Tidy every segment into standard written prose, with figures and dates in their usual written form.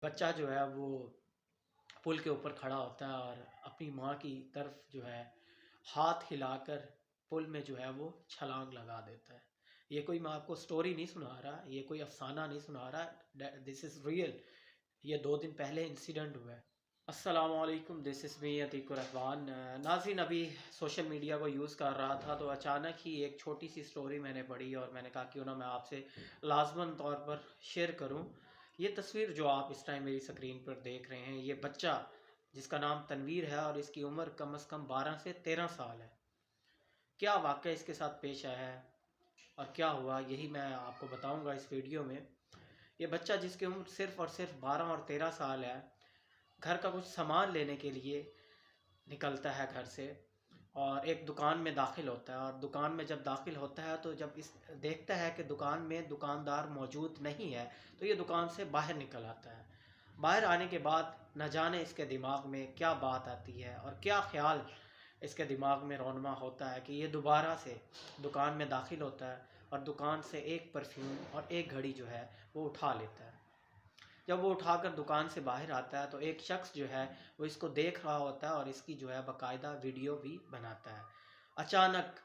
बच्चा जो है वो पुल के ऊपर खड़ा होता है और अपनी माँ की तरफ जो है हाथ हिलाकर पुल में जो है वो छलांग लगा देता है। ये कोई मैं आपको स्टोरी नहीं सुना रहा, ये कोई अफसाना नहीं सुना रहा, दिस इज़ रियल। ये 2 दिन पहले इंसिडेंट हुआ है। अस्सलाम वालेकुम, this is me Atiqur Rahman. नाज़रीन, अभी सोशल मीडिया को यूज़ कर रहा था तो अचानक ही एक छोटी सी स्टोरी मैंने पढ़ी और मैंने कहा क्यों ना मैं आपसे लाजमन तौर पर शेयर करूं। ये तस्वीर जो आप इस टाइम मेरी स्क्रीन पर देख रहे हैं, ये बच्चा जिसका नाम तनवीर है और इसकी उम्र कम से कम 12 से 13 साल है। क्या वाक़या इसके साथ पेश आया है और क्या हुआ, यही मैं आपको बताऊंगा इस वीडियो में। ये बच्चा जिसकी उम्र सिर्फ़ और सिर्फ 12 और 13 साल है, घर का कुछ सामान लेने के लिए निकलता है घर से और एक दुकान में दाखिल होता है। और दुकान में जब दाखिल होता है तो जब इस देखता है कि दुकान में दुकानदार मौजूद नहीं है, तो ये दुकान से बाहर निकल आता है। बाहर आने के बाद न जाने इसके दिमाग में क्या बात आती है और क्या ख्याल इसके दिमाग में रौनमा होता है कि ये दोबारा से दुकान में दाखिल होता है और दुकान से एक परफ्यूम और एक घड़ी जो है वो उठा लेता है। जब वो उठाकर दुकान से बाहर आता है तो एक शख्स जो है वो इसको देख रहा होता है और इसकी जो है बाकायदा वीडियो भी बनाता है। अचानक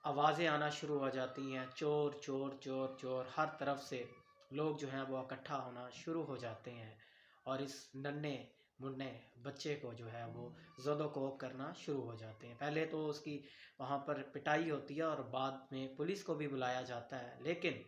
आवाज़ें आना शुरू हो जाती हैं, चोर चोर चोर चोर, हर तरफ से लोग जो हैं वो इकट्ठा होना शुरू हो जाते हैं और इस नन्हे मुन्ने बच्चे को जो है वो ज़ोदोकोब करना शुरू हो जाते हैं। पहले तो उसकी वहाँ पर पिटाई होती है और बाद में पुलिस को भी बुलाया जाता है, लेकिन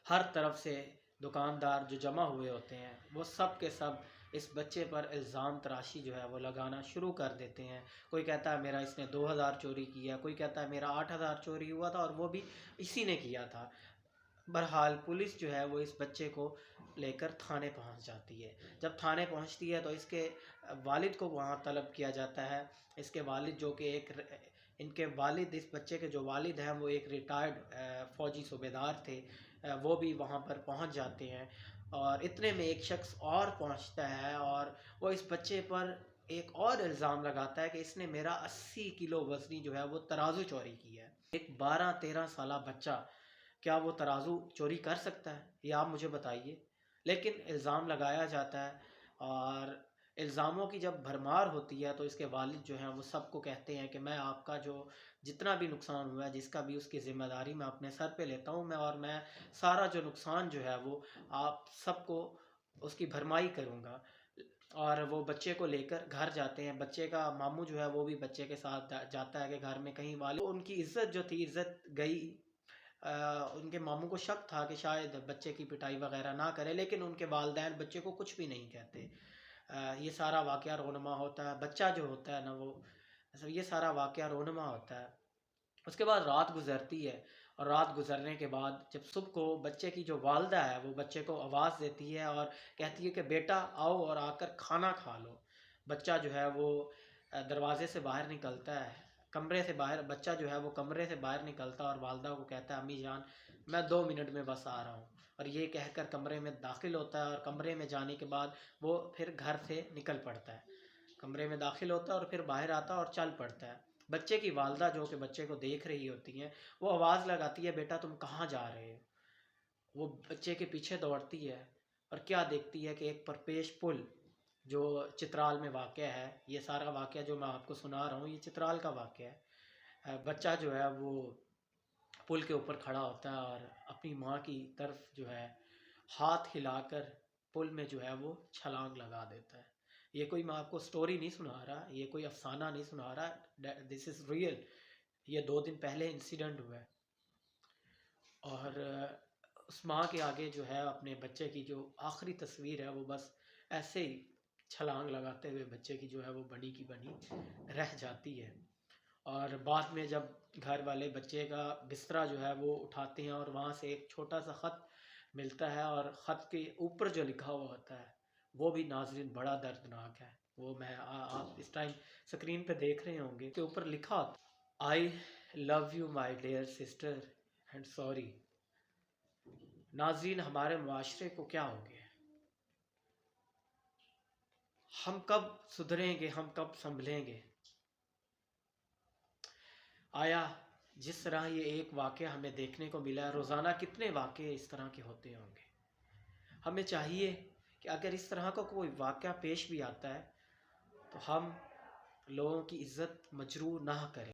हर तरफ से दुकानदार जो जमा हुए होते हैं वो सब के सब इस बच्चे पर इल्ज़ाम तराशी जो है वो लगाना शुरू कर देते हैं। कोई कहता है मेरा इसने 2000 चोरी किया, कोई कहता है मेरा 8000 चोरी हुआ था और वो भी इसी ने किया था। बहरहाल पुलिस जो है वो इस बच्चे को लेकर थाने पहुंच जाती है। जब थाने पहुंचती है तो इसके वालिद को वहां तलब किया जाता है। इसके वालिद जो कि इनके वालिद, इस बच्चे के जो वालिद हैं वो एक रिटायर्ड फ़ौजी सूबेदार थे। वो भी वहाँ पर पहुँच जाते हैं और इतने में एक शख्स और पहुँचता है और वो इस बच्चे पर एक और इल्ज़ाम लगाता है कि इसने मेरा 80 किलो वज़नी जो है वो तराजू चोरी किया है। एक 12-13 साला बच्चा क्या वो तराजू चोरी कर सकता है? ये आप मुझे बताइए। लेकिन इल्ज़ाम लगाया जाता है और इल्ज़ामों की जब भरमार होती है तो इसके वालिद जो हैं वो सबको कहते हैं कि मैं आपका जो जितना भी नुकसान हुआ है, जिसका भी उसकी ज़िम्मेदारी मैं अपने सर पे लेता हूँ, मैं सारा जो नुकसान जो है वो आप सबको उसकी भरमाई करूँगा। और वो बच्चे को लेकर घर जाते हैं। बच्चे का मामू जो है वो भी बच्चे के साथ जाता है कि घर में कहीं वाले उनकी इज़्ज़त जो थी, इज़्ज़त गई। उनके मामू को शक था कि शायद बच्चे की पिटाई वगैरह ना करे, लेकिन उनके वालिदैन बच्चे को कुछ भी नहीं कहते। ये सारा वाक़या रोनमा होता है। बच्चा जो होता है ना वो, ये सारा वाक़या रोनमा होता है। उसके बाद रात गुज़रती है और रात गुज़रने के बाद जब सुबह को बच्चे की जो वालिदा है वो बच्चे को आवाज़ देती है और कहती है कि बेटा आओ और आकर खाना खा लो। बच्चा जो है वो दरवाज़े से बाहर निकलता है, कमरे से बाहर बच्चा जो है वो कमरे से बाहर निकलता है और वालिदा को कहता है अम्मी जान मैं 2 मिनट में बस आ रहा हूँ। और ये कहकर कमरे में दाखिल होता है और कमरे में जाने के बाद वो फिर घर से निकल पड़ता है। कमरे में दाखिल होता है और फिर बाहर आता है और चल पड़ता है। बच्चे की वालिदा जो कि बच्चे को देख रही होती हैं, वो आवाज़ लगाती है बेटा तुम कहाँ जा रहे हो? वो बच्चे के पीछे दौड़ती है और क्या देखती है कि एक परपेश पुल जो चित्राल में वाक़या है, ये सारा वाक़या जो मैं आपको सुना रहा हूँ ये चित्राल का वाक़या है। बच्चा जो है वो पुल के ऊपर खड़ा होता है और अपनी माँ की तरफ जो है हाथ हिलाकर पुल में जो है वो छलांग लगा देता है। ये कोई मैं आपको स्टोरी नहीं सुना रहा, ये कोई अफसाना नहीं सुना रहा, दिस इज़ रियल। ये 2 दिन पहले इंसिडेंट हुआ है। और उस माँ के आगे जो है अपने बच्चे की जो आखिरी तस्वीर है वो बस ऐसे ही छलांग लगाते हुए बच्चे की जो है वो बनी की बनी रह जाती है। और बाद में जब घर वाले बच्चे का बिस्तरा जो है वो उठाते हैं और वहाँ से एक छोटा सा ख़त मिलता है और ख़त के ऊपर जो लिखा हुआ होता है वो भी नाज़रीन बड़ा दर्दनाक है। वो मैं आप इस टाइम स्क्रीन पे देख रहे होंगे के ऊपर लिखा होता I love you my dear sister and sorry. नाज़रीन, हमारे मुआशरे को क्या हो गया? हम कब सुधरेंगे, हम कब संभलेंगे? आया जिस तरह ये एक वाक़या हमें देखने को मिला है, रोज़ाना कितने वाक़ये इस तरह के होते होंगे। हमें चाहिए कि अगर इस तरह का कोई वाक़या पेश भी आता है तो हम लोगों की इज़्ज़त मजरूह ना करें।